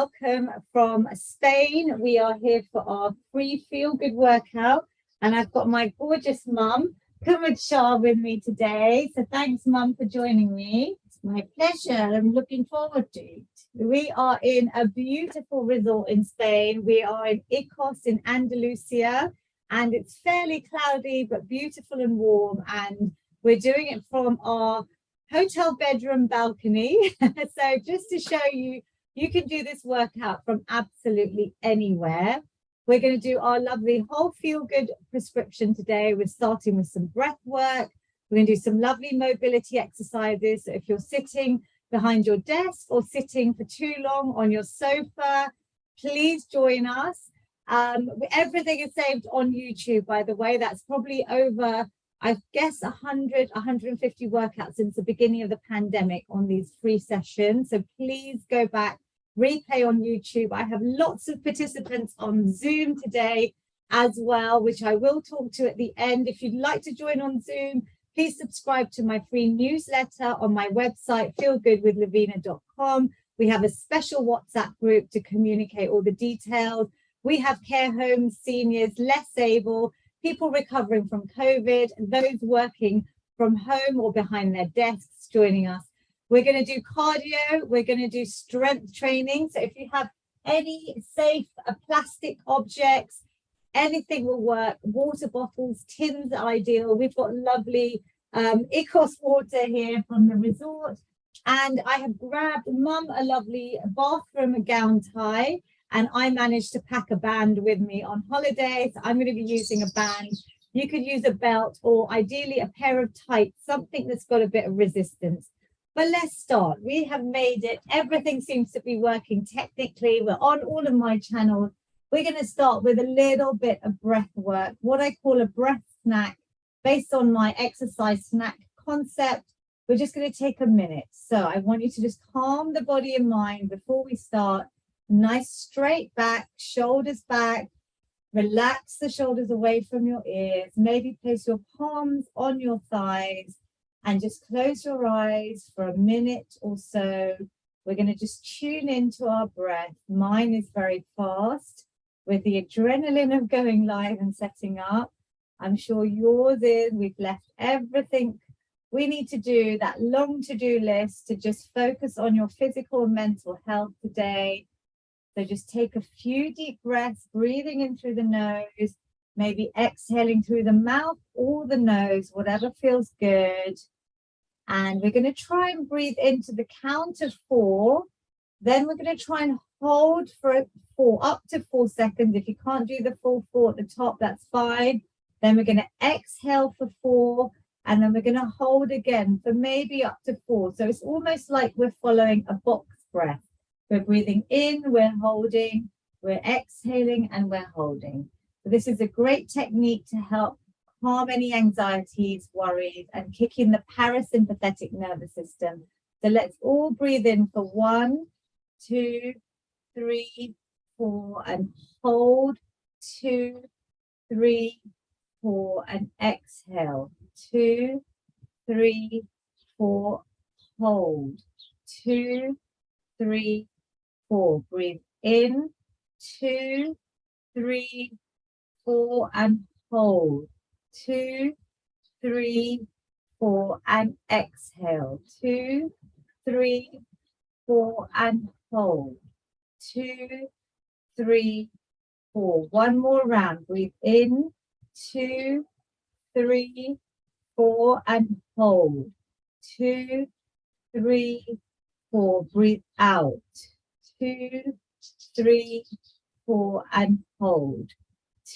welcome from Spain. We are here for our free feel-good workout, and I've got my gorgeous mum, Shah, with me today. So thanks, Mum, for joining me. It's my pleasure. I'm looking forward to it. We are in a beautiful resort in Spain. We are in Icos in Andalusia, and it's fairly cloudy but beautiful and warm. And we're doing it from our hotel bedroom balcony. So just to show you, you can do this workout from absolutely anywhere. We're going to do our lovely whole feel-good prescription today. We're starting with some breath work. We're going to do some lovely mobility exercises. So if you're sitting behind your desk or sitting for too long on your sofa, please join us. Everything is saved on YouTube, by the way. That's probably over, I guess, 100, 150 workouts since the beginning of the pandemic on these free sessions. So please go back, replay on YouTube. I have lots of participants on Zoom today as well, which I will talk to at the end. If you'd like to join on Zoom, please subscribe to my free newsletter on my website, feelgoodwithlavina.com. We have a special WhatsApp group to communicate all the details. We have care homes, seniors, less able, people recovering from COVID, those working from home or behind their desks joining us. We're going to do cardio. We're going to do strength training. So if you have any safe plastic objects, anything will work. Water bottles, tins are ideal. We've got lovely Icos water here from the resort. And I have grabbed Mum a lovely bathroom gown tie. And I managed to pack a band with me on holiday. So I'm going to be using a band. You could use a belt or ideally a pair of tights, something that's got a bit of resistance. But let's start. We have made it. Everything seems to be working technically. We're on all of my channels. We're going to start with a little bit of breath work, what I call a breath snack based on my exercise snack concept. We're just going to take a minute. So I want you to just calm the body and mind before we start. Nice straight back, shoulders back. Relax the shoulders away from your ears. Maybe place your palms on your thighs and just close your eyes for a minute or so. We're going to just tune into our breath. Mine is very fast with the adrenaline of going live and setting up. I'm sure yours is. We've left everything we need to do, that long to-do list, to just focus on your physical and mental health today. So just take a few deep breaths, breathing in through the nose, maybe exhaling through the mouth or the nose, whatever feels good. And we're going to try and breathe into the count of 4. Then we're going to try and hold for 4, up to 4 seconds. If you can't do the full 4 at the top, that's fine. Then we're going to exhale for 4. And then we're going to hold again for maybe up to 4. So it's almost like we're following a box breath. We're breathing in, we're holding, we're exhaling, and we're holding. So this is a great technique to help calm any anxieties, worries, and kick in the parasympathetic nervous system. So let's all breathe in for 1, 2, 3, 4, and hold. 2, 3, 4, and exhale. 2, 3, 4, hold. 2, 3, 4. Breathe in. 2, 3, 4, and hold. 2, 3, 4, and exhale. 2, 3, 4, and hold. 2, 3, 4. One more round. Breathe in. 2, 3, 4, and hold. 2, 3, 4. Breathe out. 2, 3, 4, and hold.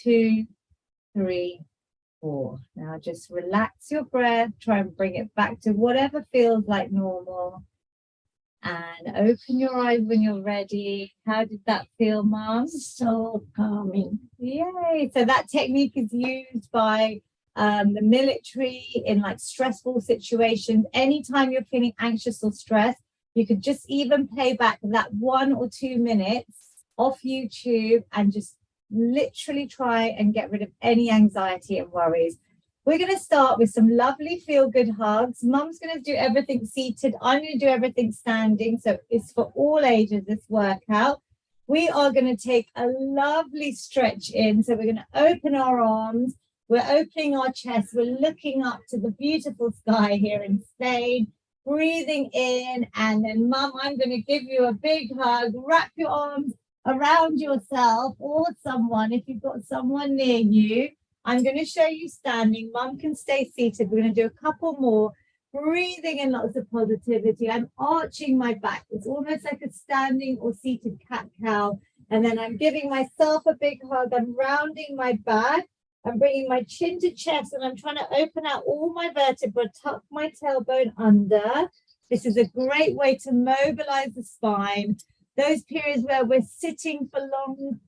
2, 3, 4. Now just relax your breath. Try and bring it back to whatever feels like normal. And open your eyes when you're ready. How did that feel, Mom? So calming. Yay. So that technique is used by the military in like stressful situations. Anytime you're feeling anxious or stressed, you could just even play back that 1 or 2 minutes off YouTube and just literally try and get rid of any anxiety and worries. We're going to start with some lovely feel-good hugs. Mum's going to do everything seated. I'm going to do everything standing. So it's for all ages, this workout. we are going to take a lovely stretch in. So we're going to open our arms, we're opening our chest, we're looking up to the beautiful sky here in Spain, breathing in, and then Mum, I'm going to give you a big hug, wrap your arms around yourself or someone, if you've got someone near you. I'm going to show you standing. Mum can stay seated. We're going to do a couple more. Breathing in lots of positivity. I'm arching my back. It's almost like a standing or seated cat-cow. And then I'm giving myself a big hug. I'm rounding my back. I'm bringing my chin to chest, and I'm trying to open out all my vertebrae, tuck my tailbone under. This is a great way to mobilize the spine. Those periods where we're sitting for long,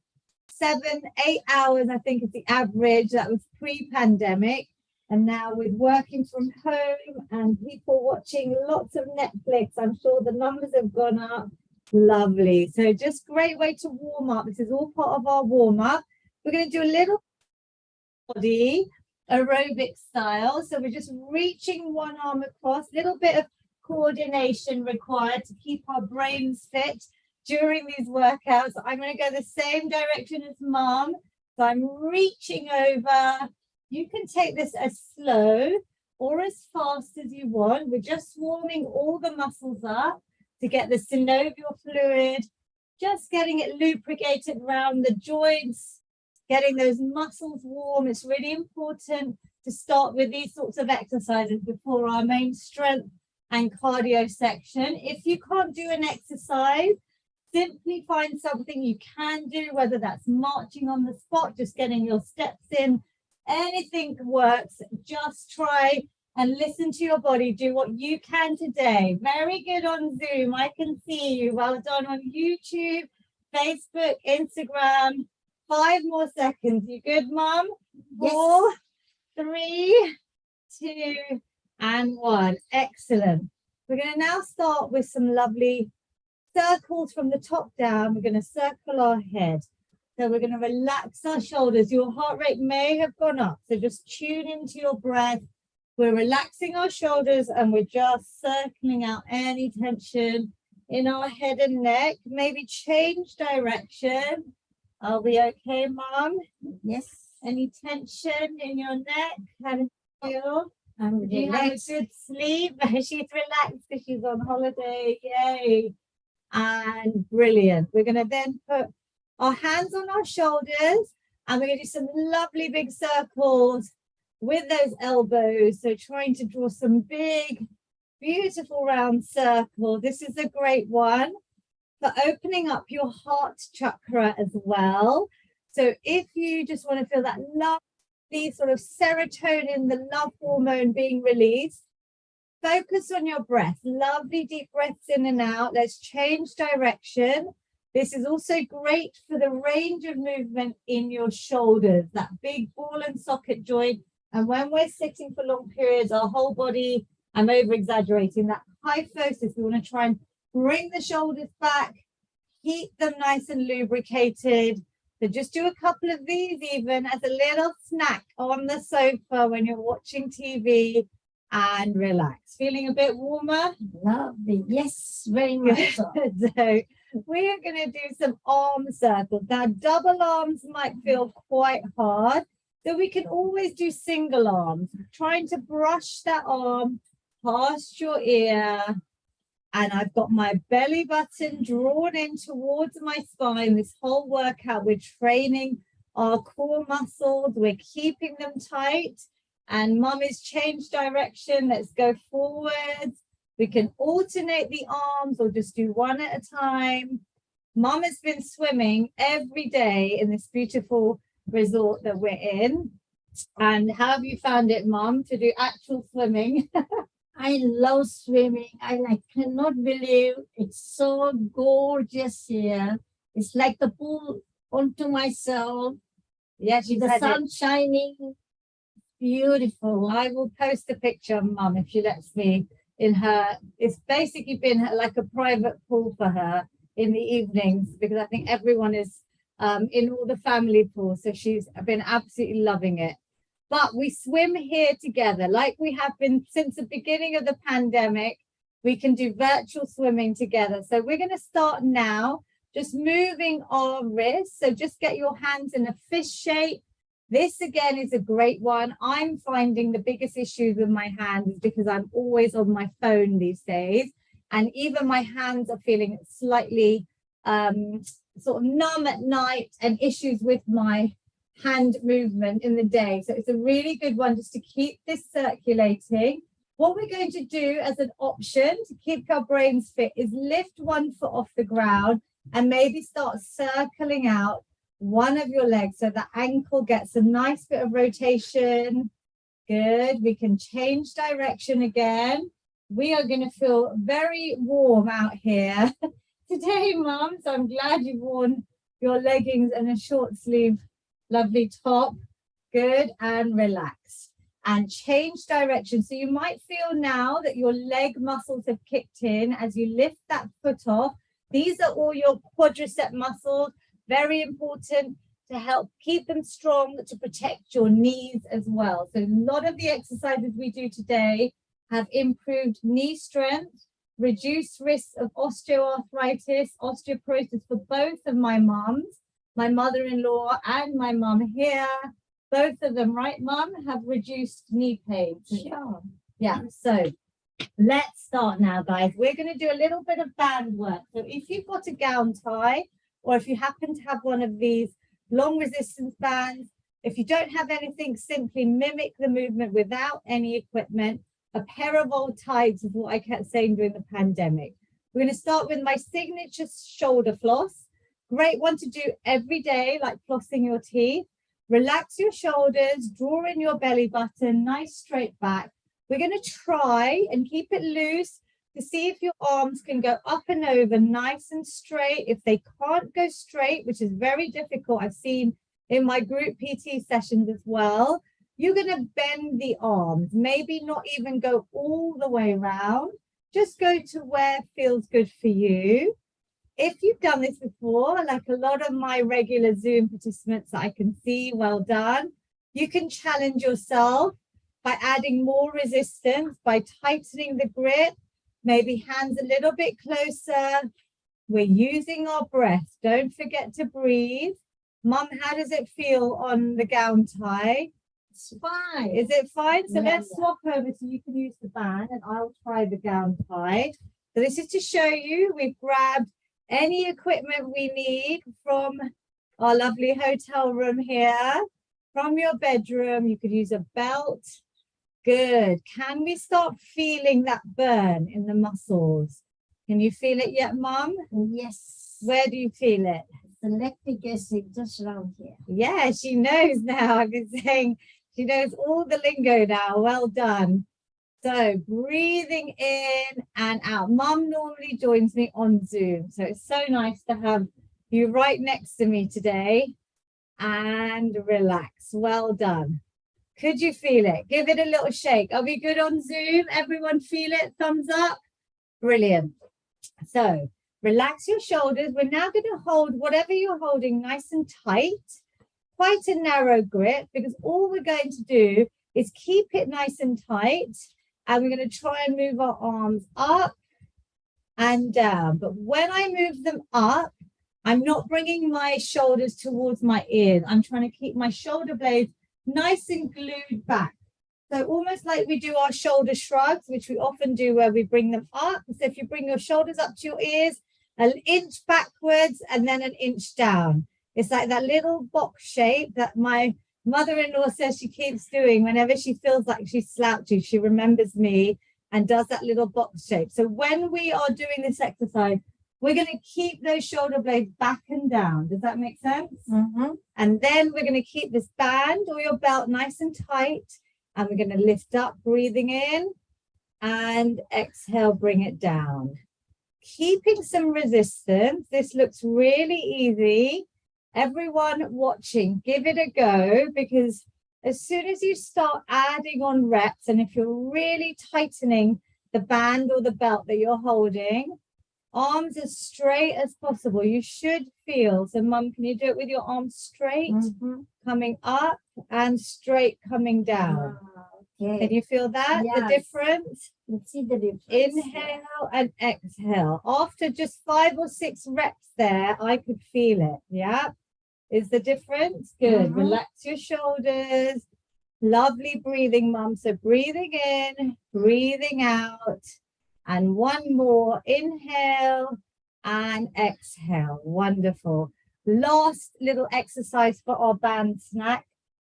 7, 8 hours, I think is the average. That was pre-pandemic. And now with working from home and people watching lots of Netflix, I'm sure the numbers have gone up. Lovely. So just great way to warm up. This is all part of our warm up. We're going to do a little body aerobic style. So we're just reaching one arm across, little bit of coordination required to keep our brains fit during these workouts. I'm going to go the same direction as Mum. So I'm reaching over. You can take this as slow or as fast as you want. We're just warming all the muscles up to get the synovial fluid, just getting it lubricated around the joints, getting those muscles warm. It's really important to start with these sorts of exercises before our main strength and cardio section. If you can't do an exercise, simply find something you can do, whether that's marching on the spot, just getting your steps in. Anything works. Just try and listen to your body. Do what you can today. Very good on Zoom. I can see you. Well done on YouTube, Facebook, Instagram. 5 more seconds. You good, Mum? 4, 3, 2, and 1. Excellent. We're going to now start with some lovely circles from the top down. We're going to circle our head. So we're going to relax our shoulders. Your heart rate may have gone up. So just tune into your breath. We're relaxing our shoulders and we're just circling out any tension in our head and neck. Maybe change direction. Are we okay, Mum? Yes. Any tension in your neck? How do you feel? I'm Do you have a good sleep? She's relaxed because she's on holiday. Yay. And brilliant. We're going to then put our hands on our shoulders and we're going to do some lovely big circles with those elbows. So trying to draw some big, beautiful round circles. This is a great one for opening up your heart chakra as well. So if you just want to feel that lovely sort of serotonin, the love hormone being released, focus on your breath. Lovely deep breaths in and out. Let's change direction. This is also great for the range of movement in your shoulders, that big ball and socket joint. And when we're sitting for long periods, our whole body, I'm over exaggerating, that kyphosis, we want to try and bring the shoulders back, keep them nice and lubricated. So just do a couple of these even as a little snack on the sofa when you're watching TV and relax. Feeling a bit warmer? Lovely. Yes, very much so. So we are going to do some arm circles. Now, double arms might feel quite hard, so we can always do single arms. Trying to brush that arm past your ear. And I've got my belly button drawn in towards my spine. This whole workout, we're training our core muscles. We're keeping them tight. And Mum has changed direction. Let's go forwards. We can alternate the arms or just do one at a time. Mum has been swimming every day in this beautiful resort that we're in. And how have you found it, Mum, to do actual swimming? I love swimming. I cannot believe it's so gorgeous here. It's like the pool onto myself. Yes, With the sun shining. Beautiful. I will post a picture of Mum if she lets me in her. It's basically been like a private pool for her in the evenings because I think everyone is in all the family pools. So she's been absolutely loving it. But we swim here together like we have been since the beginning of the pandemic. We can do virtual swimming together. So we're going to start now just moving our wrists. So just get your hands in a fist shape. This again is a great one. I'm finding the biggest issues with my hands is because I'm always on my phone these days. And even my hands are feeling slightly sort of numb at night and issues with my hand movement in the day. So it's a really good one just to keep this circulating. What we're going to do as an option to keep our brains fit is lift one foot off the ground and maybe start circling out one of your legs so the ankle gets a nice bit of rotation. Good. We can change direction again. We are going to feel very warm out here today, Mum. So I'm glad you've worn your leggings and a short sleeve, lovely top. Good. And relax and change direction. So you might feel now that your leg muscles have kicked in as you lift that foot off. These are all your quadricep muscles. Very important to help keep them strong, to protect your knees as well. So a lot of the exercises we do today have improved knee strength, reduced risks of osteoarthritis, osteoporosis for both of my mums, my mother-in-law and my mum here. Both of them, right, Mum, have reduced knee pain. Sure. Yeah, so let's start now, guys. We're going to do a little bit of band work. So if you've got a gown tie, or if you happen to have one of these long resistance bands, if you don't have anything, simply mimic the movement without any equipment. A pair of old tights is what I kept saying during the pandemic. We're going to start with my signature shoulder floss. Great one to do every day, like flossing your teeth. Relax your shoulders, draw in your belly button, nice straight back. We're going to try and keep it loose to see if your arms can go up and over nice and straight. If they can't go straight, which is very difficult, I've seen in my group PT sessions as well, you're going to bend the arms, maybe not even go all the way around, just go to where feels good for you. If you've done this before, like a lot of my regular Zoom participants that I can see, well done. You can challenge yourself by adding more resistance, by tightening the grip, maybe hands a little bit closer. We're using our breath. Don't forget to breathe. Mum, how does it feel on the gown tie? It's fine. Is it fine? So Yeah, let's swap over so you can use the band and I'll try the gown tie. So this is to show you we've grabbed any equipment we need from our lovely hotel room here, from your bedroom. You could use a belt. Good. Can we start feeling that burn in the muscles? Can you feel it yet, Mum? Yes. Where do you feel it? The lactic acid just around here. Yeah, she knows now. I've been saying she knows all the lingo now. Well done. So breathing in and out. Mum normally joins me on Zoom. So it's so nice to have you right next to me today. And relax. Well done. Could you feel it? Give it a little shake. Are we good on Zoom? Everyone feel it? Thumbs up. Brilliant. So relax your shoulders. We're now going to hold whatever you're holding nice and tight. Quite a narrow grip, because all we're going to do is keep it nice and tight. And we're going to try and move our arms up and down. But when I move them up, I'm not bringing my shoulders towards my ears. I'm trying to keep my shoulder blades nice and glued back. So almost like we do our shoulder shrugs, which we often do where we bring them up. So if you bring your shoulders up to your ears, an inch backwards and then an inch down. It's like that little box shape that my mother-in-law says she keeps doing whenever she feels like she's slouchy. She remembers me and does that little box shape. So when we are doing this exercise, we're going to keep those shoulder blades back and down. Does that make sense? Mm-hmm. And then we're going to keep this band or your belt nice and tight. And we're going to lift up, breathing in, and exhale, bring it down. Keeping some resistance. This looks really easy. Everyone watching, give it a go, because as soon as you start adding on reps, and if you're really tightening the band or the belt that you're holding, arms as straight as possible. You should feel. So, Mum, can you do it with your arms straight, coming up, and straight coming down? Okay. Can you feel that? The Yes. difference? Let's see the difference. Inhale and exhale. After just 5 or 6 reps there, I could feel it. Yeah. Is the difference? Good. Relax your shoulders. Lovely breathing, Mum. So breathing in, breathing out. And one more. Inhale and exhale. Wonderful. Last little exercise for our band snack.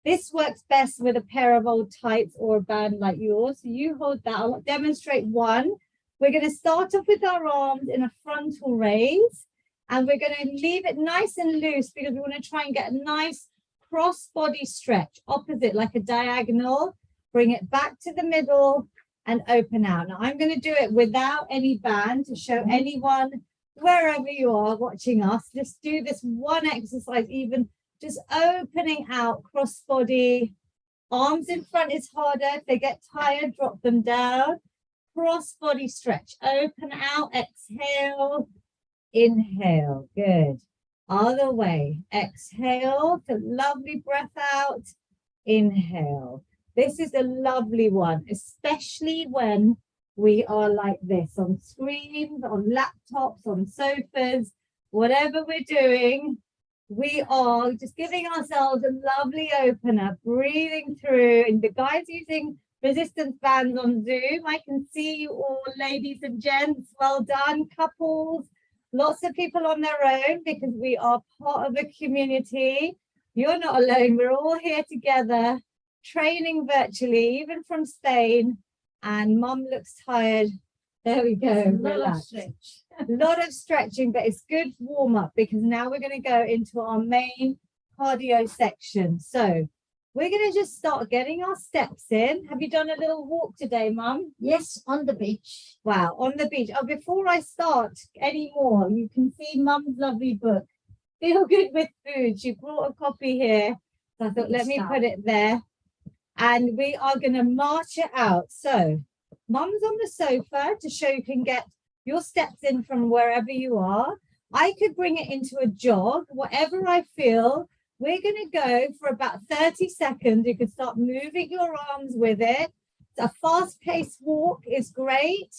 This works best with a pair of old tights or a band like yours. So you hold that. I'll demonstrate one. We're going to start off with our arms in a frontal raise. And we're going to leave it nice and loose because we want to try and get a nice cross body stretch, opposite, like a diagonal. Bring it back to the middle and open out. Now I'm going to do it without any band to show anyone, wherever you are watching us. Just do this one exercise, even just opening out cross body. Arms in front is harder. If they get tired, drop them down. Cross body stretch. Open out, exhale, inhale. Good. Other way. Exhale, the lovely breath out. Inhale. This is a lovely one, especially when we are like this on screens, on laptops, on sofas, whatever we're doing. We are just giving ourselves a lovely opener, breathing through. And the guys using resistance bands on Zoom, I can see you all, ladies and gents. Well done, couples. Lots of people on their own because we are part of a community. You're not alone. We're all here together, training virtually, even from Spain. And Mum looks tired. There we go. Relax. A lot of stretching, but it's good warm up because now we're going to go into our main cardio section. So we're going to just start getting our steps in. Have you done a little walk today, Mum? Yes, on the beach. Wow, on the beach. Oh, before I start any more, you can see Mum's lovely book, Feel Good with Food. She brought a copy here. So I thought, let me put it there. And we are going to march it out. So Mum's on the sofa to show you can get your steps in from wherever you are. I could bring it into a jog, whatever I feel. We're going to go for about 30 seconds. You can start moving your arms with it. A fast-paced walk is great.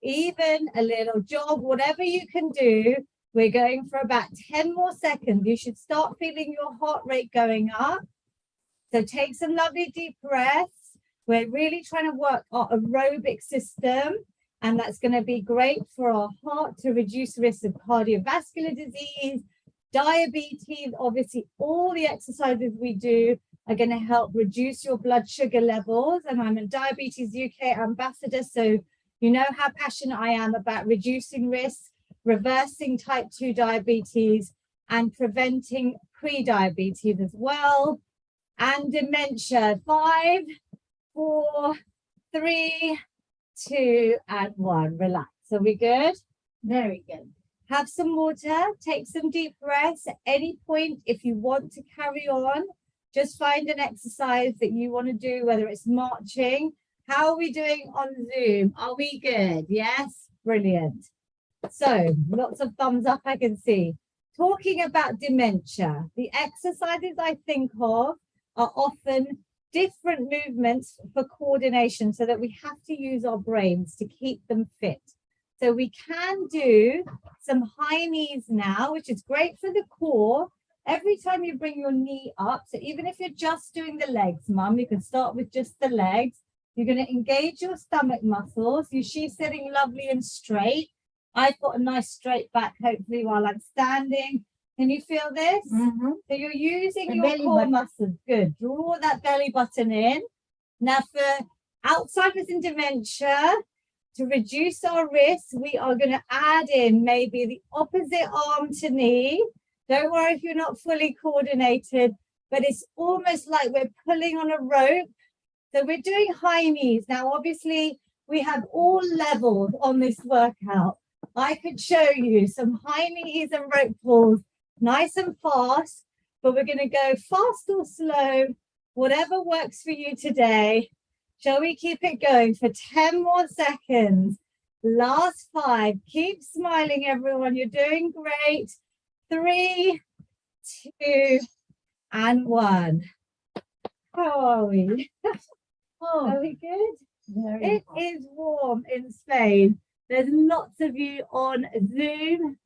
Even a little jog, whatever you can do. We're going for about 10 more seconds. You should start feeling your heart rate going up. So take some lovely deep breaths. We're really trying to work our aerobic system. And that's going to be great for our heart to reduce the risk of cardiovascular disease, diabetes. Obviously, all the exercises we do are going to help reduce your blood sugar levels. And I'm a Diabetes UK ambassador, so you know how passionate I am about reducing risk, reversing type 2 diabetes, and preventing pre-diabetes as well. And dementia. 5, 4, 3, 2, and 1. Relax. Are we good? Very good. Have some water. Take some deep breaths. At any point, if you want to carry on, just find an exercise that you want to do, whether it's marching. How are we doing on Zoom? Are we good? Yes? Brilliant. So, lots of thumbs up I can see. Talking about dementia, the exercises I think of are often different movements for coordination so that we have to use our brains to keep them fit. So we can do some high knees now, which is great for the core. Every time you bring your knee up, so even if you're just doing the legs, Mum, you can start with just the legs. You're going to engage your stomach muscles. She's sitting lovely and straight. I've got a nice straight back, hopefully, while I'm standing. Can you feel this? So you're using your core muscles. Good. Draw that belly button in. Now for Alzheimer's and dementia, to reduce our risk, we are going to add in maybe the opposite arm to knee. Don't worry if you're not fully coordinated, but it's almost like we're pulling on a rope. So we're doing high knees. Now, obviously, we have all levels on this workout. I could show you some high knees and rope pulls, nice and fast, but we're going to go fast or slow, whatever works for you today. Shall we keep it going for 10 more seconds? Last 5. Keep smiling, everyone. You're doing great. 3, 2, and 1. How are we? Oh, Are we good? very It hot. is warm in Spain. There's lots of you on Zoom,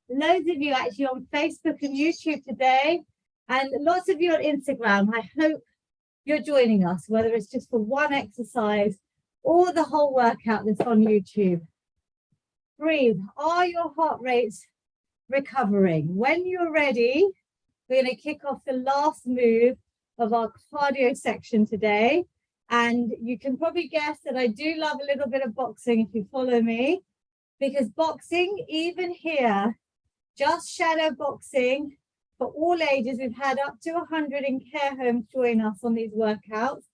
loads of you actually on Facebook and YouTube today, and lots of you on Instagram. I hope you're joining us, whether it's just for one exercise or the whole workout that's on YouTube. Breathe. Are your heart rates recovering? When you're ready, we're going to kick off the last move of our cardio section today. And you can probably guess that I do love a little bit of boxing if you follow me, because boxing, even here, just shadow boxing for all ages, we've had up to 100 in care homes join us on these workouts,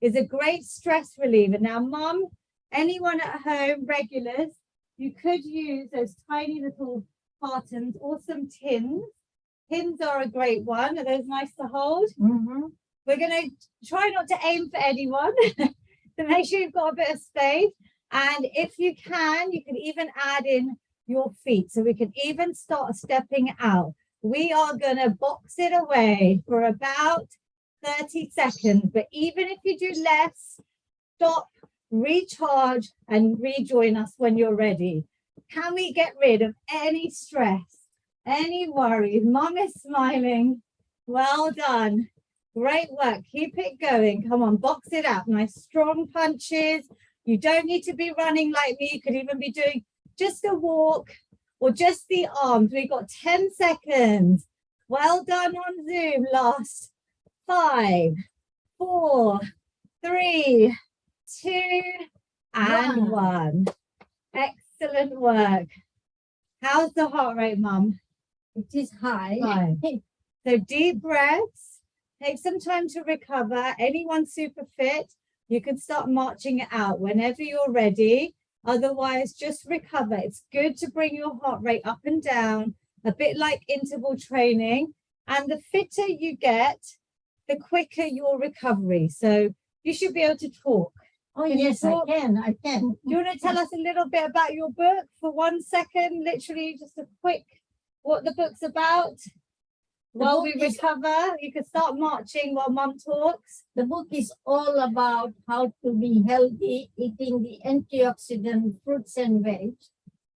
is a great stress reliever. Now, mum, anyone at home, regulars, you could use those tiny little cartons or some tins. Tins are a great one. Are those nice to hold? Mhm. We're going to try not to aim for anyone to make sure you've got a bit of space. And if you can even add in your feet. So we can even start stepping out. We are going to box it away for about 30 seconds. But even if you do less, stop, recharge, and rejoin us when you're ready. Can we get rid of any stress, any worries? Mum is smiling. Well done. Great work. Keep it going. Come on, box it out. Nice strong punches. You don't need to be running like me. You could even be doing just a walk or just the arms. We've got 10 seconds. Well done on Zoom. Last 5, 4, 3, 2, and 1. Excellent work. How's the heart rate, Mum? It is high. High. So deep breaths. Take some time to recover. Anyone super fit, you can start marching it out whenever you're ready. Otherwise, just recover. It's good to bring your heart rate up and down, a bit like interval training. And the fitter you get, the quicker your recovery. So you should be able to talk. Oh, Can you yes, I talk? can. Do you want to tell us a little bit about your book for 1 second? Literally just a quick, what the book's about? While we recover, you can start marching while Mum talks. The book is all about how to be healthy, eating the antioxidant fruits and veg.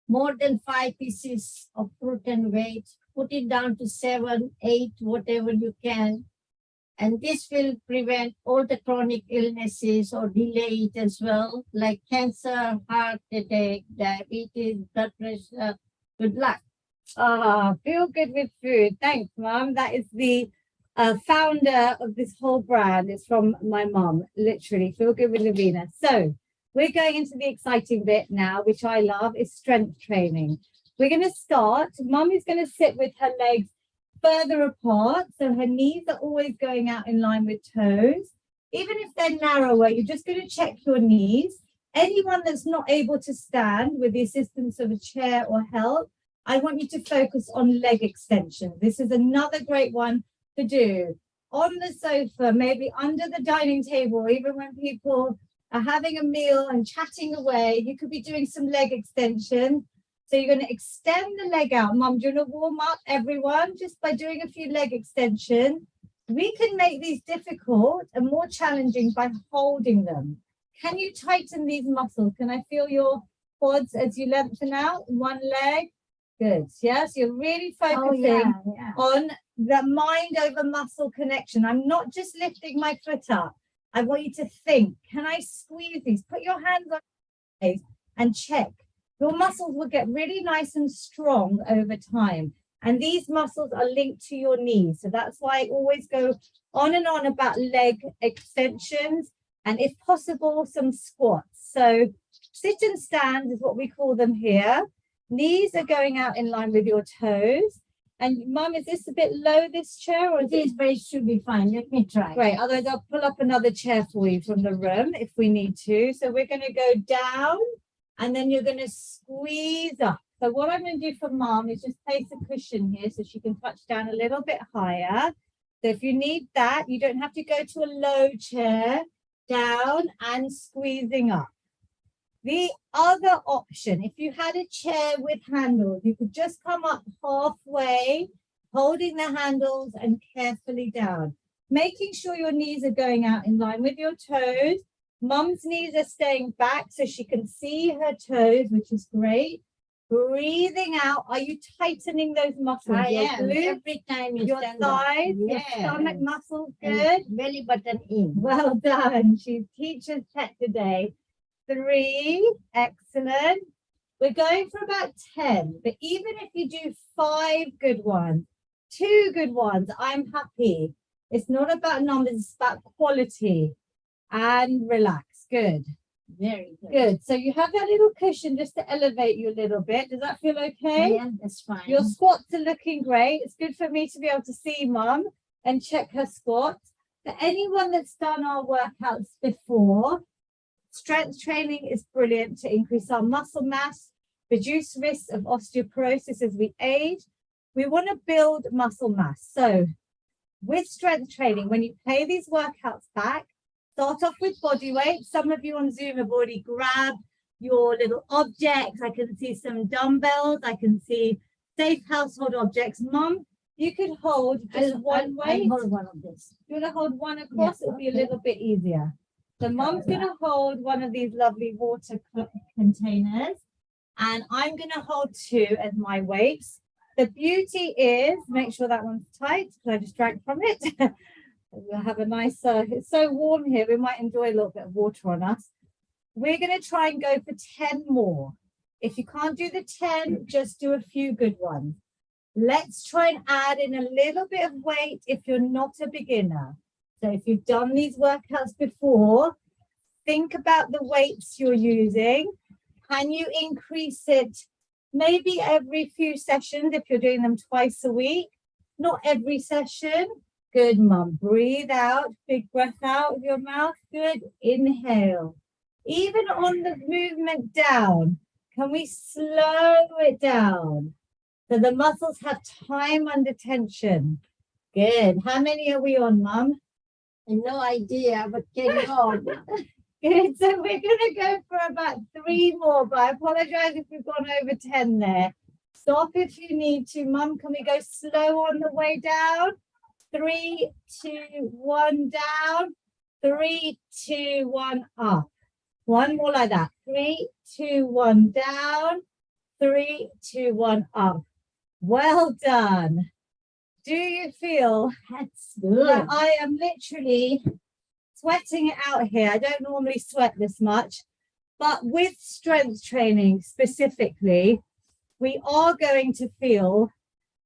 More than 5 pieces of fruit and veg. Put it down to 7, 8, whatever you can. And this will prevent all the chronic illnesses or delay it as well, like cancer, heart attack, diabetes, blood pressure. Good luck. Feel good with food. Thanks, Mum. That is the founder of this whole brand. It's from my mum, literally. Feel good with Lavina. So we're going into the exciting bit now, which I love, is strength training. We're going to start. Mum is going to sit with her legs further apart. So her knees are always going out in line with toes. Even if they're narrower, you're just going to check your knees. Anyone that's not able to stand with the assistance of a chair or help, I want you to focus on leg extension. This is another great one to do on the sofa, maybe under the dining table, even when people are having a meal and chatting away. You could be doing some leg extension. So you're going to extend the leg out. Mum, do you want to warm up everyone just by doing a few leg extensions? We can make these difficult and more challenging by holding them. Can you tighten these muscles? Can I feel your quads as you lengthen out? One leg. Good. Yes, you're really focusing on the mind over muscle connection. I'm not just lifting my foot up. I want you to think, can I squeeze these? Put your hands on your face and check. Your muscles will get really nice and strong over time. And these muscles are linked to your knees. So that's why I always go on and on about leg extensions and, if possible, some squats. So sit and stand is what we call them here. Knees are going out in line with your toes. And Mum, is this a bit low, this chair? Or It is, but it should be fine. Let me try. Great. Otherwise, I'll pull up another chair for you from the room if we need to. So we're going to go down and then you're going to squeeze up. So what I'm going to do for Mum is just place a cushion here so she can touch down a little bit higher. So if you need that, you don't have to go to a low chair, down and squeezing up. The other option, if you had a chair with handles, you could just come up halfway, holding the handles and carefully down, making sure your knees are going out in line with your toes. Mum's knees are staying back so she can see her toes, which is great. Breathing out. Are you tightening those muscles? I Your am. glutes, Every time you your stand up. thighs, your Yeah. stomach muscles. And Good. belly button in. Well done. She's teacher's pet today. 3. Excellent. We're going for about 10, but even if you do 5 good ones, 2 good ones, I'm happy. It's not about numbers, it's about quality. And relax. Good. Very good. Good. So you have that little cushion just to elevate you a little bit. Does that feel okay? Yeah, that's fine. Your squats are looking great. It's good for me to be able to see Mum and check her squats. For anyone that's done our workouts before, strength training is brilliant to increase our muscle mass, reduce risks of osteoporosis as we age. We want to build muscle mass. So with strength training, when you play these workouts back, start off with body weight. Some of you on Zoom have already grabbed your little objects. I can see some dumbbells. I can see safe household objects. Mum, you could hold just one weight. I'll hold one of this. You want to hold one across? Yeah, It'll be a okay. little bit easier. So Mum's going to hold one of these lovely water containers, and I'm going to hold 2 as my weights. The beauty is, make sure that one's tight because I just drank from it. We'll have a nice, it's so warm here, we might enjoy a little bit of water on us. We're going to try and go for 10 more. If you can't do the 10, just do a few good ones. Let's try and add in a little bit of weight if you're not a beginner. So if you've done these workouts before, think about the weights you're using. Can you increase it maybe every few sessions if you're doing them twice a week? Not every session. Good, Mum. Breathe out. Big breath out of your mouth. Good. Inhale. Even on the movement down, can we slow it down so the muscles have time under tension? Good. How many are we on, Mum? No idea, but carry on. Good. So we're going to go for about 3 more, but I apologize if we've gone over 10 there. Stop if you need to. Mum, can we go slow on the way down? 3, 2, 1 down. 3, 2, 1 up. One more like that. 3, 2, 1 down. 3, 2, 1 up. Well done. Do you feel That's good. that I am literally sweating it out here? I don't normally sweat this much, but with strength training specifically, we are going to feel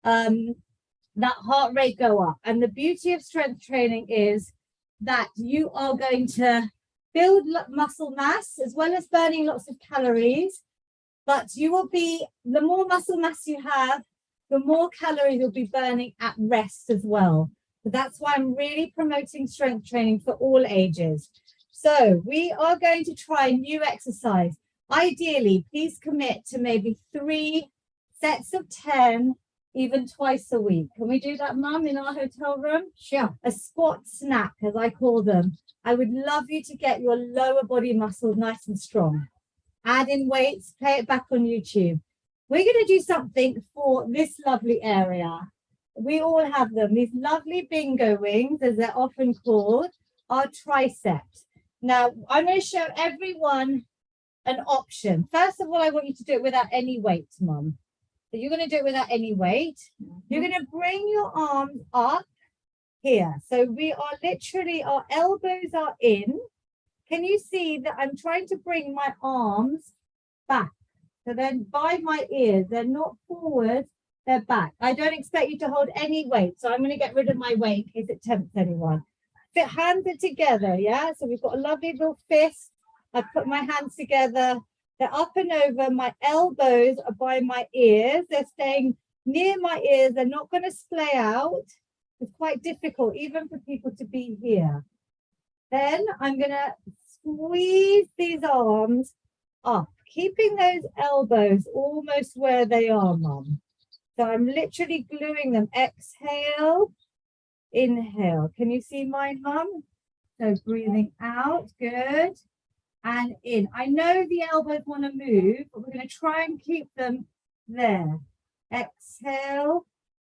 that heart rate go up. And the beauty of strength training is that you are going to build muscle mass as well as burning lots of calories, but you will be, the more muscle mass you have, the more calories you'll be burning at rest as well. So that's why I'm really promoting strength training for all ages. So we are going to try a new exercise. Ideally, please commit to maybe 3 sets of 10, even twice a week. Can we do that, Mum, in our hotel room? Sure. A squat snack, as I call them. I would love you to get your lower body muscles nice and strong. Add in weights, play it back on YouTube. We're going to do something for this lovely area. We all have them. These lovely bingo wings, as they're often called, are triceps. Now, I'm going to show everyone an option. First of all, I want you to do it without any weight, Mum. So you're going to do it without any weight. You're going to bring your arms up here. So we are literally, our elbows are in. Can you see that I'm trying to bring my arms back? So then by my ears, they're not forward, they're back. I don't expect you to hold any weight. So I'm going to get rid of my weight in case it tempts anyone. The hands are together, yeah? So we've got a lovely little fist. I've put my hands together. They're up and over. My elbows are by my ears. They're staying near my ears. They're not going to splay out. It's quite difficult, even for people to be here. Then I'm going to squeeze these arms up, keeping those elbows almost where they are, Mum. So I'm literally gluing them. Exhale, inhale. Can you see mine, Mum? So breathing out, good. And in. I know the elbows want to move, but we're going to try and keep them there. Exhale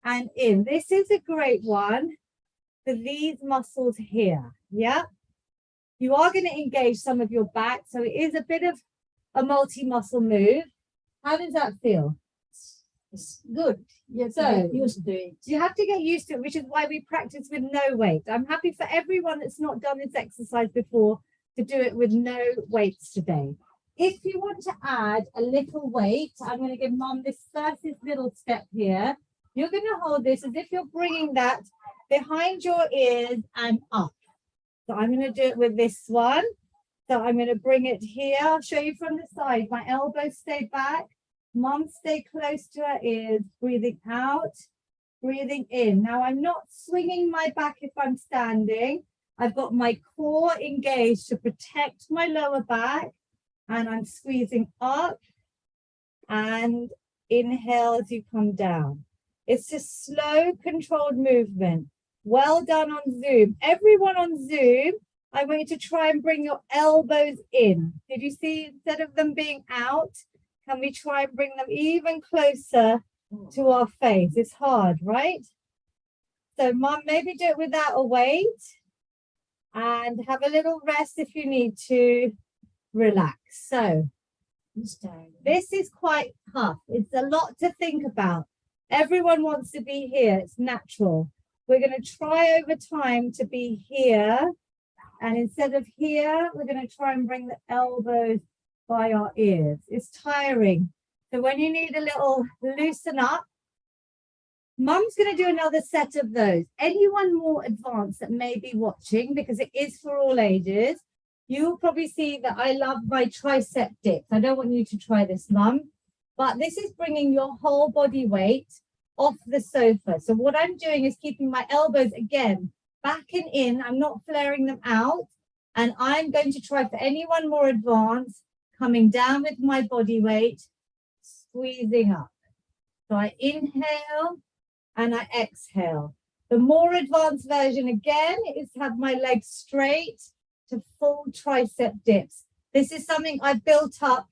and in. This is a great one for these muscles here. Yeah. You are going to engage some of your back, so it is a bit of a multi-muscle move. How does that feel? It's good. You have to So, get used to it. You have to get used to it, which is why we practice with no weight. I'm happy for everyone that's not done this exercise before to do it with no weights today. If you want to add a little weight, I'm going to give Mum this little step here. You're going to hold this as if you're bringing that behind your ears and up. So I'm going to do it with this one. So I'm going to bring it here. I'll show you from the side. My elbows stay back. Mum stay close to her ears. Breathing out, breathing in. Now I'm not swinging my back if I'm standing. I've got my core engaged to protect my lower back. And I'm squeezing up and inhale as you come down. It's a slow, controlled movement. Well done on Zoom. Everyone on Zoom, I want you to try and bring your elbows in. Did you see, instead of them being out, can we try and bring them even closer to our face? It's hard, right? So Mum, maybe do it without a weight and have a little rest if you need to. Relax. So this is quite tough. It's a lot to think about. Everyone wants to be here. It's natural. We're going to try over time to be here. And instead of here, we're going to try and bring the elbows by our ears. It's tiring. So when you need a little loosen up, Mum's going to do another set of those. Anyone more advanced that may be watching, because it is for all ages, you'll probably see that I love my tricep dips. I don't want you to try this, Mum, but this is bringing your whole body weight off the sofa. So what I'm doing is keeping my elbows, again, back and in. I'm not flaring them out. And I'm going to try, for anyone more advanced, coming down with my body weight, squeezing up. So I inhale and I exhale. The more advanced version, again, is to have my legs straight, to full tricep dips. This is something I've built up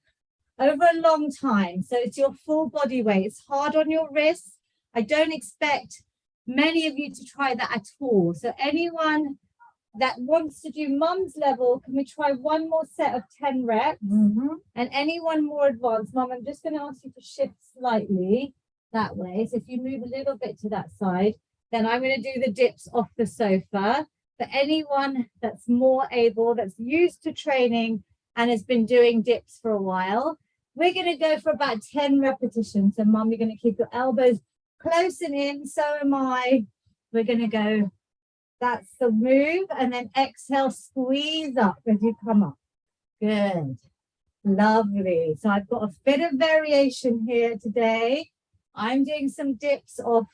over a long time. So it's your full body weight. It's hard on your wrists. I don't expect many of you to try that at all. So anyone that wants to do Mum's level, can we try one more set of 10 reps? And anyone more advanced, Mum, I'm just going to ask you to shift slightly that way. So if you move a little bit to that side, then I'm going to do the dips off the sofa. For anyone that's more able, that's used to training and has been doing dips for a while, we're going to go for about 10 repetitions. So Mum, you're going to keep your elbows close and in. So am I. We're going to go, that's the move. And then exhale, squeeze up as you come up. Good. Lovely. So I've got a bit of variation here today. I'm doing some dips off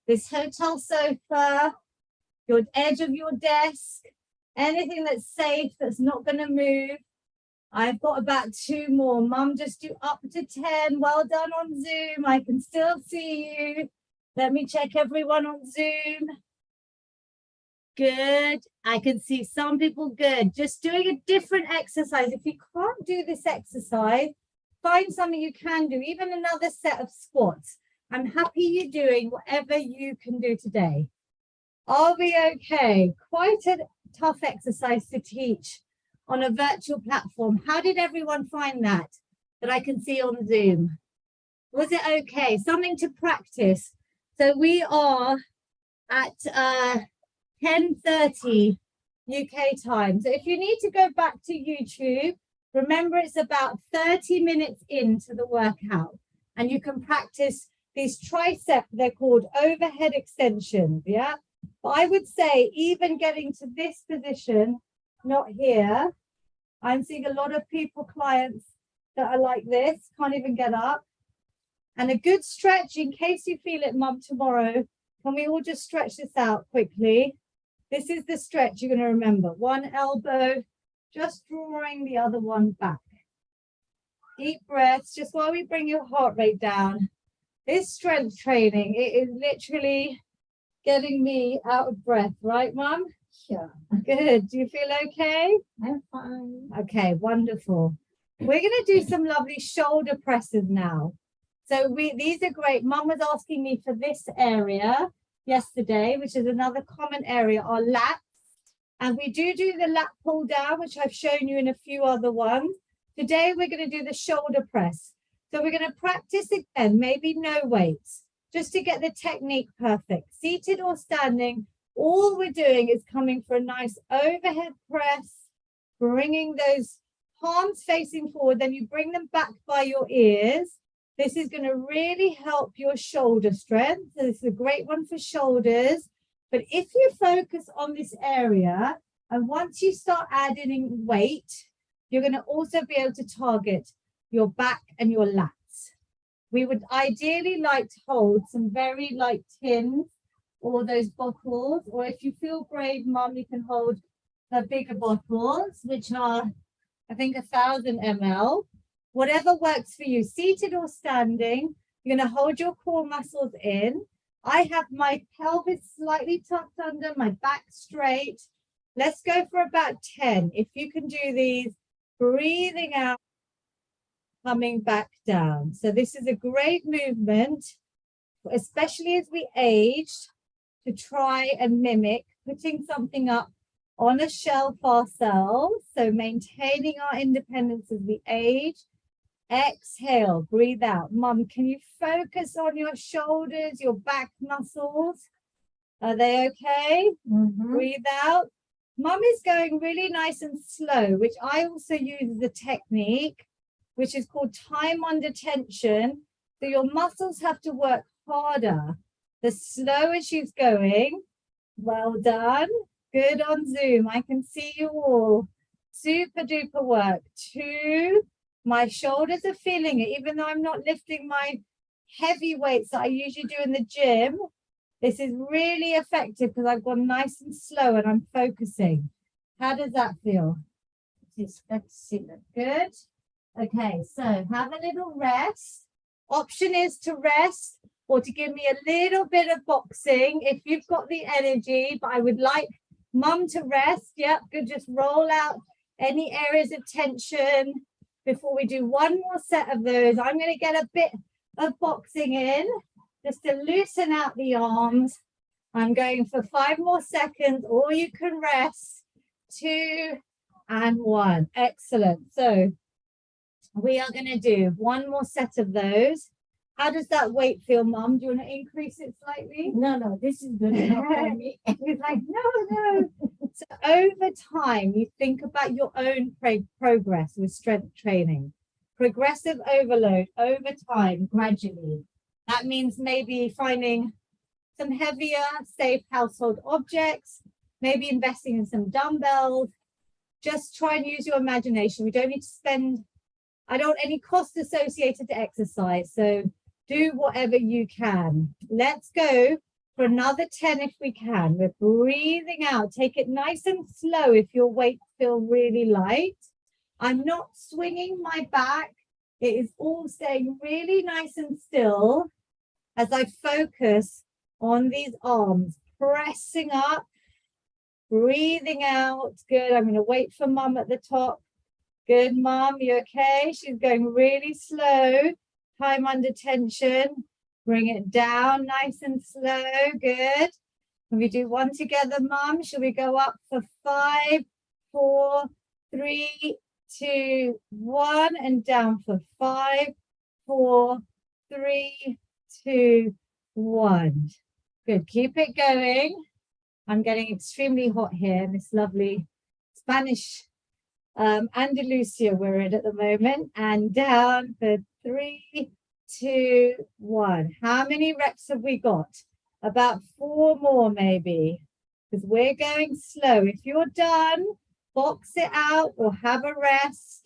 this hotel sofa, your edge of your desk, anything that's safe, that's not going to move. I've got about 2 more. Mum, just do up to 10. Well done on Zoom. I can still see you. Let me check everyone on Zoom. Good. I can see some people good. Just doing a different exercise. If you can't do this exercise, find something you can do, even another set of squats. I'm happy you're doing whatever you can do today. Are we okay? Quite a tough exercise to teach on a virtual platform. How did everyone find that I can see on Zoom? Was it okay? Something to practice. So we are at 10:30 UK time. So if you need to go back to YouTube, remember it's about 30 minutes into the workout and you can practice these tricep, they're called overhead extensions, yeah? But I would say even getting to this position, not here, I'm seeing a lot of people, clients that are like this, can't even get up. And a good stretch, in case you feel it, Mum, tomorrow, can we all just stretch this out quickly? This is the stretch you're going to remember. One elbow, just drawing the other one back. Deep breaths, just while we bring your heart rate down. This strength training, it is literally getting me out of breath, right, Mum? Sure. Good. Do you feel okay? I'm fine. Okay, wonderful. We're going to do some lovely shoulder presses now. So these are great. Mum was asking me for this area yesterday, which is another common area, our lats. And we do the lat pull down, which I've shown you in a few other ones. Today, we're going to do the shoulder press. So we're going to practice again, maybe no weights, just to get the technique perfect. Seated or standing, all we're doing is coming for a nice overhead press, bringing those palms facing forward, then you bring them back by your ears. This is going to really help your shoulder strength. So this is a great one for shoulders. But if you focus on this area, and once you start adding weight, you're going to also be able to target your back and your lats. We would ideally like to hold some very light tins or those bottles, or if you feel brave, Mum, you can hold the bigger bottles, which are, I think, 1,000 ml. Whatever works for you, seated or standing, you're going to hold your core muscles in. I have my pelvis slightly tucked under, my back straight. Let's go for about 10. If you can do these, breathing out, coming back down. So this is a great movement, especially as we age, to try and mimic putting something up on a shelf ourselves. So maintaining our independence as we age. Exhale, breathe out. Mum, can you focus on your shoulders, your back muscles? Are they okay? Breathe out. Mum is going really nice and slow, which I also use as a technique, which is called time under tension. So your muscles have to work harder. The slower she's going. Well done. Good on Zoom. I can see you all. Super duper work. 2. My shoulders are feeling it, even though I'm not lifting my heavy weights that I usually do in the gym. This is really effective because I've gone nice and slow and I'm focusing. How does that feel? Let's see that. Good. Okay, so have a little rest. Option is to rest or to give me a little bit of boxing if you've got the energy, but I would like Mum to rest. Yep, good. Just roll out any areas of tension. Before we do one more set of those, I'm going to get a bit of boxing in just to loosen out the arms. I'm going for 5 more seconds, or you can rest. 2 and 1. Excellent. So we are going to do one more set of those. How does that weight feel, Mum? Do you want to increase it slightly? No, this is good enough for me. He's like, no. So over time, you think about your own progress with strength training. Progressive overload over time, gradually. That means maybe finding some heavier, safe household objects, maybe investing in some dumbbells. Just try and use your imagination. We don't need to spend, I don't want any cost associated to exercise. So do whatever you can. Let's go for another 10 if we can. We're breathing out. Take it nice and slow if your weights feel really light. I'm not swinging my back. It is all staying really nice and still as I focus on these arms, pressing up, breathing out. Good. I'm going to wait for Mum at the top. Good, Mum. You okay? She's going really slow. Time under tension. Bring it down nice and slow. Good. Can we do one together, Mum? Shall we go up for 5, 4, 3, 2, 1, and down for 5, 4, 3, 2, 1. Good. Keep it going. I'm getting extremely hot here in this lovely Spanish Andalusia we're in at the moment. And down for 3, 2, 1. How many reps have we got? About 4 more maybe, because we're going slow. If you're done, box it out or have a rest.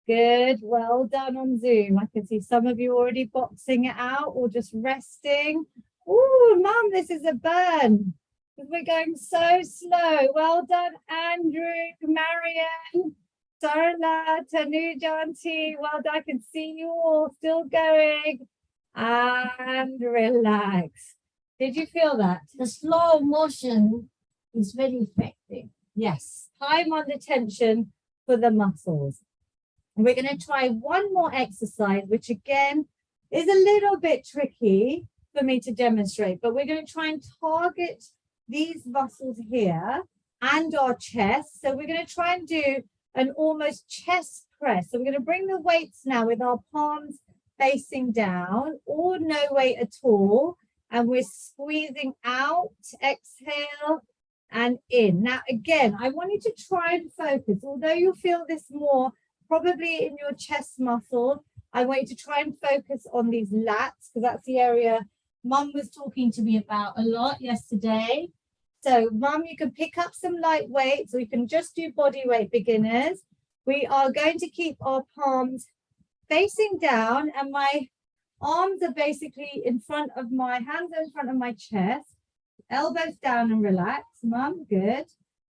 Good. Well done on Zoom. I can see some of you already boxing it out or just resting. Oh, Mum, this is a burn. We're going so slow. Well done, Andrew, Marianne, Sarla, Tanujanti. Well done. I can see you all still going. And relax. Did you feel that? The slow motion is very effective. Yes. Time under tension for the muscles. And we're going to try one more exercise, which again is a little bit tricky for me to demonstrate, but we're going to try and target these muscles here and our chest. So we're going to try and do an almost chest press. So we're going to bring the weights now with our palms facing down, or no weight at all. And we're squeezing out, exhale, and in. Now, again, I want you to try and focus. Although you'll feel this more probably in your chest muscle, I want you to try and focus on these lats, because that's the area Mum was talking to me about a lot yesterday. So, Mum, you can pick up some light weights, or you can just do body weight, beginners. We are going to keep our palms facing down, and my arms are basically in front of my hands, are in front of my chest. Elbows down and relax, Mum, good.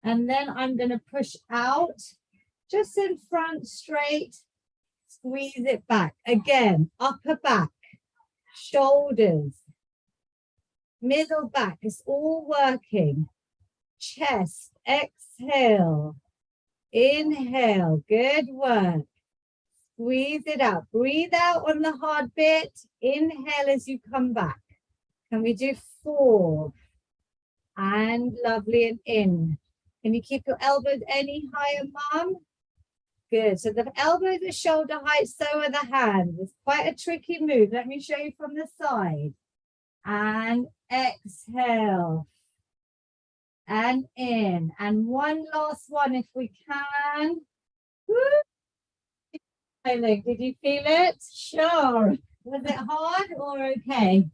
And then I'm going to push out, just in front, straight, squeeze it back. Again, upper back, shoulders, middle back, it's all working. Chest, exhale, inhale, good work. Squeeze it out, breathe out on the hard bit, inhale as you come back. Can we do 4? And lovely, and in. Can you keep your elbows any higher, Mum? Good. So the elbows are shoulder height, so are the hands. It's quite a tricky move. Let me show you from the side. And exhale. And in. And one last one if we can. Woo! Did you feel it? Sure. Was it hard or okay?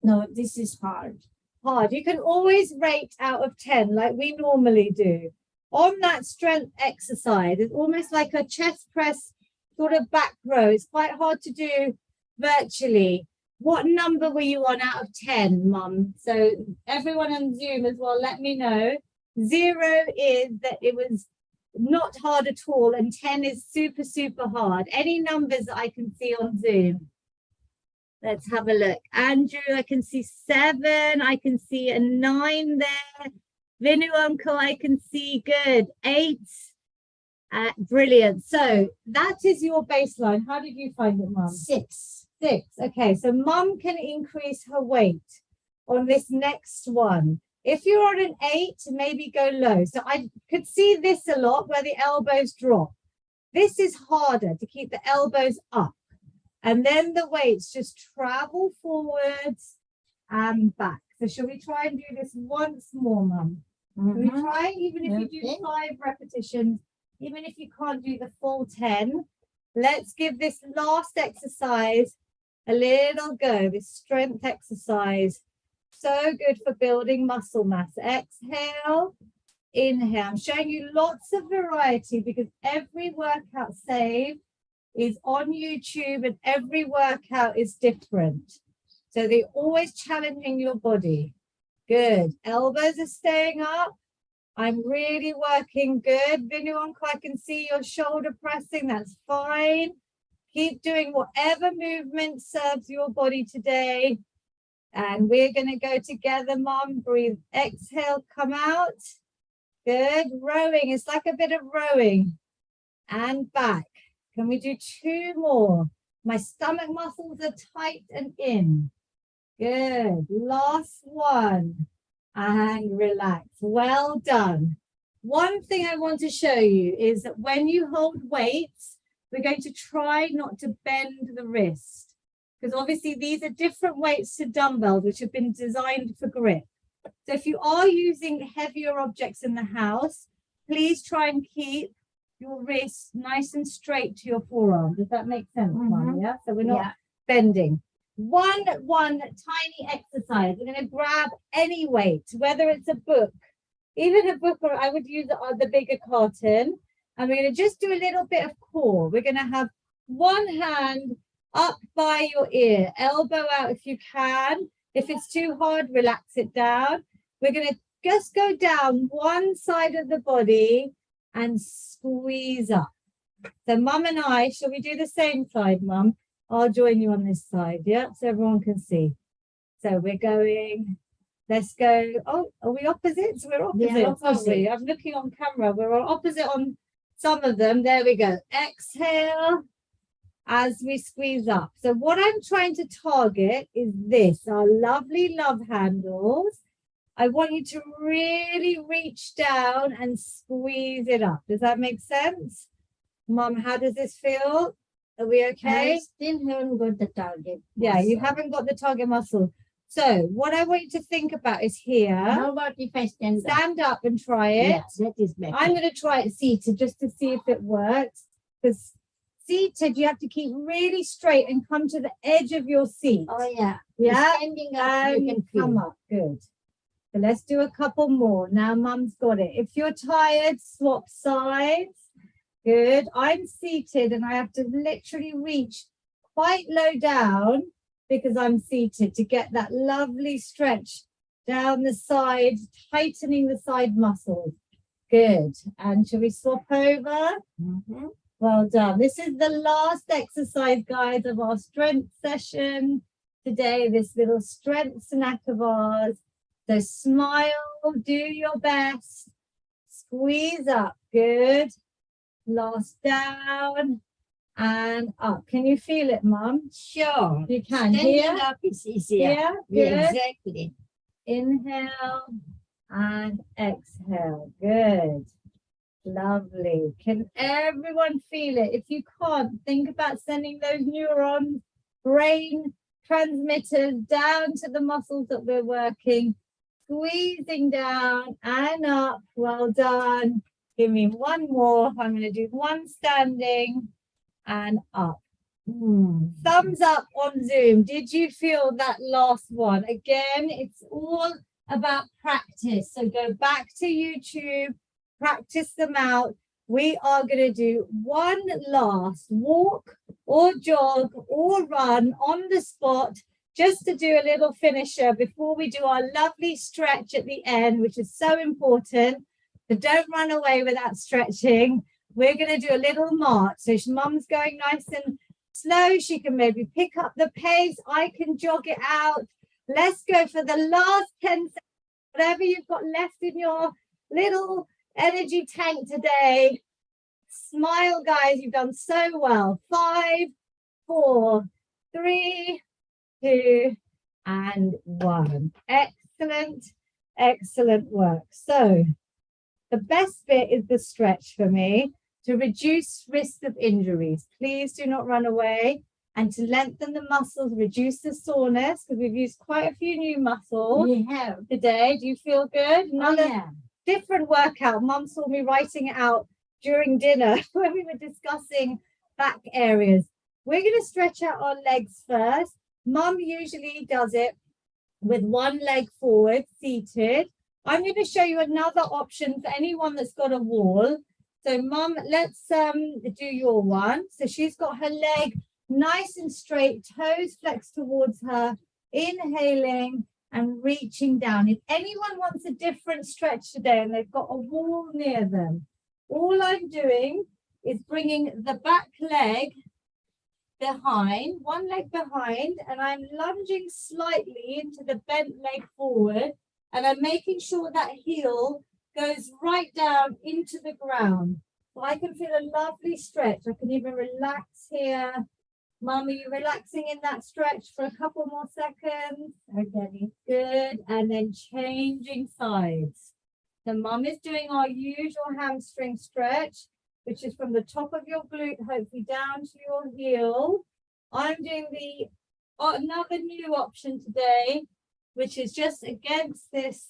No, this is hard. Hard. You can always rate out of 10 like we normally do. On that strength exercise, it's almost like a chest press sort of back row. It's quite hard to do virtually. What number were you on out of 10, Mum? So everyone on Zoom as well, let me know. 0 is that it was not hard at all, and 10 is super, super hard. Any numbers that I can see on Zoom? Let's have a look. Andrew, I can see 7. I can see a 9 there. Vinu uncle, I can see good. 8. Brilliant. So that is your baseline. How did you find it, Mum? 6. 6. Okay, so Mum can increase her weight on this next one. If you're on an 8, maybe go low. So I could see this a lot where the elbows drop. This is harder to keep the elbows up. And then the weights just travel forwards and back. So shall we try and do this once more, Mum? Can we try? Even if you do 5 repetitions, even if you can't do the full 10, let's give this last exercise a little go, this strength exercise. So good for building muscle mass. Exhale, inhale. I'm showing you lots of variety because every workout saved is on YouTube and every workout is different. So they're always challenging your body. Good. Elbows are staying up. I'm really working good. Vinu uncle, I can see your shoulder pressing. That's fine. Keep doing whatever movement serves your body today. And we're going to go together, Mum. Breathe. Exhale, come out. Good. Rowing. It's like a bit of rowing. And back. Can we do 2 more? My stomach muscles are tight and in. Good. Last one. And relax. Well done. One thing I want to show you is that when you hold weights, we're going to try not to bend the wrist. Because obviously these are different weights to dumbbells, which have been designed for grip. So if you are using heavier objects in the house, please try and keep your wrist nice and straight to your forearm. Does that make sense, Mum? Yeah. So we're not bending. One tiny exercise. We're going to grab any weight, whether it's a book, even a book, or I would use the bigger carton. And we're going to just do a little bit of core. We're going to have one hand up by your ear, elbow out if you can. If it's too hard, relax it down. We're going to just go down one side of the body and squeeze up. So Mum and I, shall we do the same side, Mum? I'll join you on this side, yeah, so everyone can see. So we're going, let's go. Oh, are we opposites? We're opposites, aren't we? I'm looking on camera. We're on opposite on some of them. There we go. Exhale as we squeeze up. So what I'm trying to target is this, our lovely love handles. I want you to really reach down and squeeze it up. Does that make sense? Mom, how does this feel? Are we okay? I still haven't got the target. Yeah, you haven't got the target muscle. So what I want you to think about is here. How about if I stand up and try it? Yeah, that is better. I'm going to try it seated just to see if it works. Because seated, you have to keep really straight and come to the edge of your seat. Oh, yeah. Yeah. Standing up, you can feel. Come up. Good. So let's do a couple more. Now Mum's got it. If you're tired, swap sides. Good. I'm seated and I have to literally reach quite low down because I'm seated to get that lovely stretch down the side, tightening the side muscles. Good. And shall we swap over? Mm-hmm. Well done. This is the last exercise, guys, of our strength session today, this little strength snack of ours. So smile, do your best, squeeze up. Good. Last down and up. Can you feel it, Mum? Sure. You can. Standing Here, up is easier. here, Yeah, good. exactly. Inhale and exhale. Good. Lovely. Can everyone feel it? If you can't, think about sending those neurons, brain transmitters down to the muscles that we're working. Squeezing down and up. Well done. Give me one more. I'm going to do one standing and up. Thumbs up on Zoom. Did you feel that last one? Again, it's all about practice. So go back to YouTube, practice them out. We are going to do one last walk or jog or run on the spot, just to do a little finisher before we do our lovely stretch at the end, which is so important. So don't run away without stretching. We're going to do a little march. So Mum's going nice and slow. She can maybe pick up the pace. I can jog it out. Let's go for the last 10 seconds. Whatever you've got left in your little energy tank today. Smile, guys. You've done so well. 5, 4, 3, 2, and 1. Excellent, excellent work. So the best bit is the stretch for me to reduce risk of injuries. Please do not run away, and to lengthen the muscles, reduce the soreness, because we've used quite a few new muscles today. Do you feel good? Another different workout. Mum saw me writing it out during dinner when we were discussing back areas. We're going to stretch out our legs first. Mum usually does it with one leg forward, seated. I'm going to show you another option for anyone that's got a wall. So Mum, let's do your one. So she's got her leg nice and straight, toes flexed towards her, inhaling and reaching down. If anyone wants a different stretch today and they've got a wall near them, all I'm doing is bringing the back leg behind, one leg behind, and I'm lunging slightly into the bent leg forward, and I'm making sure that heel goes right down into the ground. So I can feel a lovely stretch. I can even relax here. Mum, are you relaxing in that stretch for a couple more seconds? Okay, good. And then changing sides. So Mum is doing our usual hamstring stretch, which is from the top of your glute, hopefully down to your heel. I'm doing another new option today, which is just against this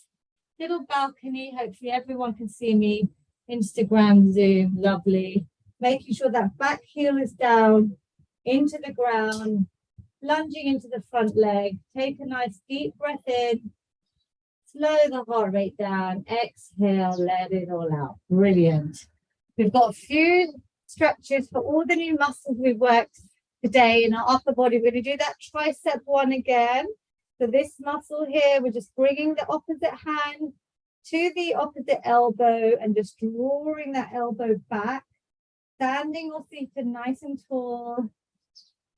little balcony. Hopefully everyone can see me. Instagram, Zoom, lovely. Making sure that back heel is down into the ground, lunging into the front leg. Take a nice deep breath in. Slow the heart rate down. Exhale, let it all out. Brilliant. We've got a few stretches for all the new muscles we've worked today in our upper body. We're going to do that tricep one again. So this muscle here, we're just bringing the opposite hand to the opposite elbow and just drawing that elbow back. Standing or seated nice and tall.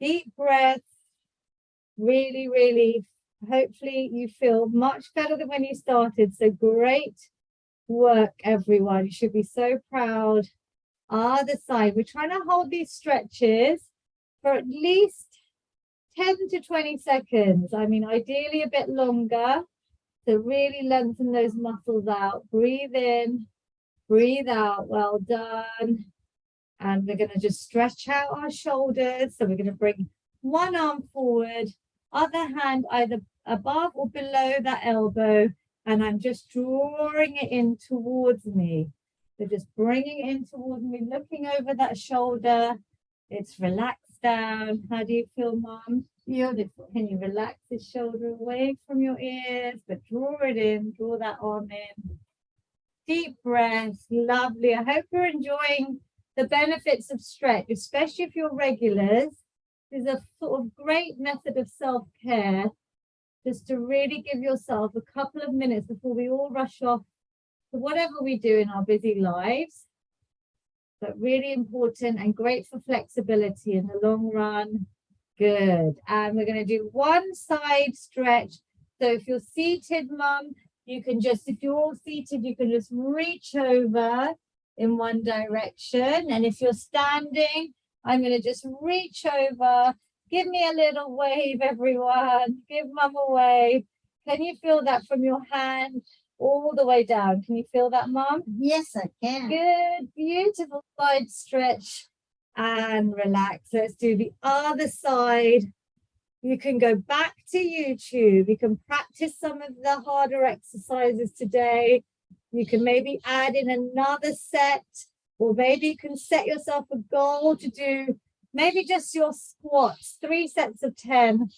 Deep breath. Really, really, hopefully you feel much better than when you started. So great work, everyone. You should be so proud. Other side. We're trying to hold these stretches for at least 10 to 20 seconds. I mean, ideally a bit longer. So really lengthen those muscles out. Breathe in, breathe out. Well done. And we're going to just stretch out our shoulders. So we're going to bring one arm forward, other hand either above or below that elbow. And I'm just drawing it in towards me. So just bringing it in towards me, looking over that shoulder. It's relaxed down. How do you feel, Mum? Beautiful. Can you relax the shoulder away from your ears, but draw it in, draw that arm in. Deep breath. Lovely. I hope you're enjoying the benefits of stretch, especially if you're regulars. Is a sort of great method of self-care, just to really give yourself a couple of minutes before we all rush off to whatever we do in our busy lives. But really important and great for flexibility in the long run. Good. And we're going to do one side stretch. So if you're seated, Mum, you can just, if you're all seated, you can just reach over in one direction. And if you're standing, I'm going to just reach over. Give me a little wave, everyone. Give Mum a wave. Can you feel that from your hand all the way down? Can you feel that, Mum? Yes, I can. Good. Beautiful side stretch. And relax. Let's do the other side. You can go back to YouTube. You can practice some of the harder exercises today. You can maybe add in another set, or maybe you can set yourself a goal to do maybe just your squats, 3 sets of 10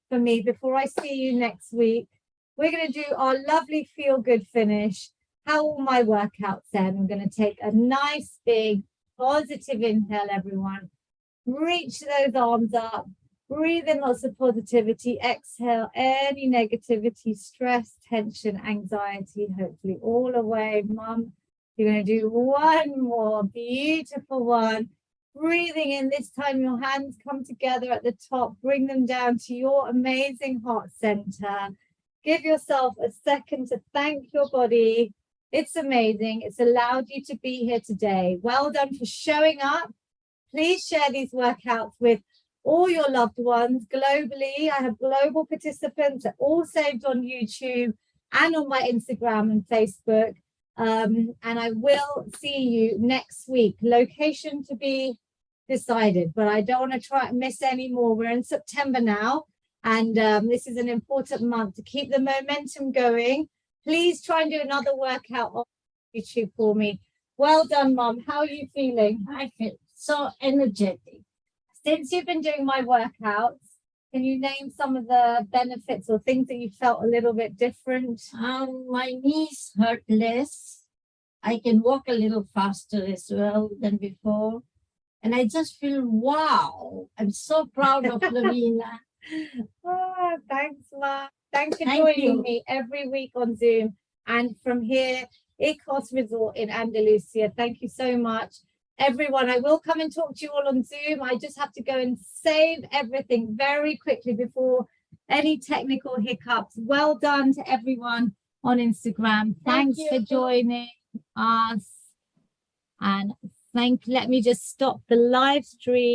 for me before I see you next week. We're going to do our lovely feel-good finish. How will my workouts end? I'm going to take a nice big positive inhale, everyone. Reach those arms up. Breathe in lots of positivity. Exhale any negativity, stress, tension, anxiety, hopefully all away. Mum, you're going to do one more beautiful one. Breathing in, this time your hands come together at the top. Bring them down to your amazing heart center. Give yourself a second to thank your body. It's amazing. It's allowed you to be here today. Well done for showing up. Please share these workouts with all your loved ones globally. I have global participants that all saved on YouTube and on my Instagram and Facebook. And I will see you next week. Location to be decided, but I don't want to try and miss any more. We're in September now, and this is an important month to keep the momentum going. Please try and do another workout on YouTube for me. Well done, Mum. How are you feeling? I feel so energetic. Since you've been doing my workouts, can you name some of the benefits or things that you felt a little bit different? My knees hurt less. I can walk a little faster as well than before. And I just feel, wow, I'm so proud of Lavina. Oh, thanks, Mum. Thanks for joining me every week on Zoom. And from here, Icos Resort in Andalusia. Thank you so much. Everyone, I will come and talk to you all on Zoom. I just have to go and save everything very quickly before any technical hiccups. Well done to everyone on Instagram. Thanks for joining us. And let me just stop the live stream.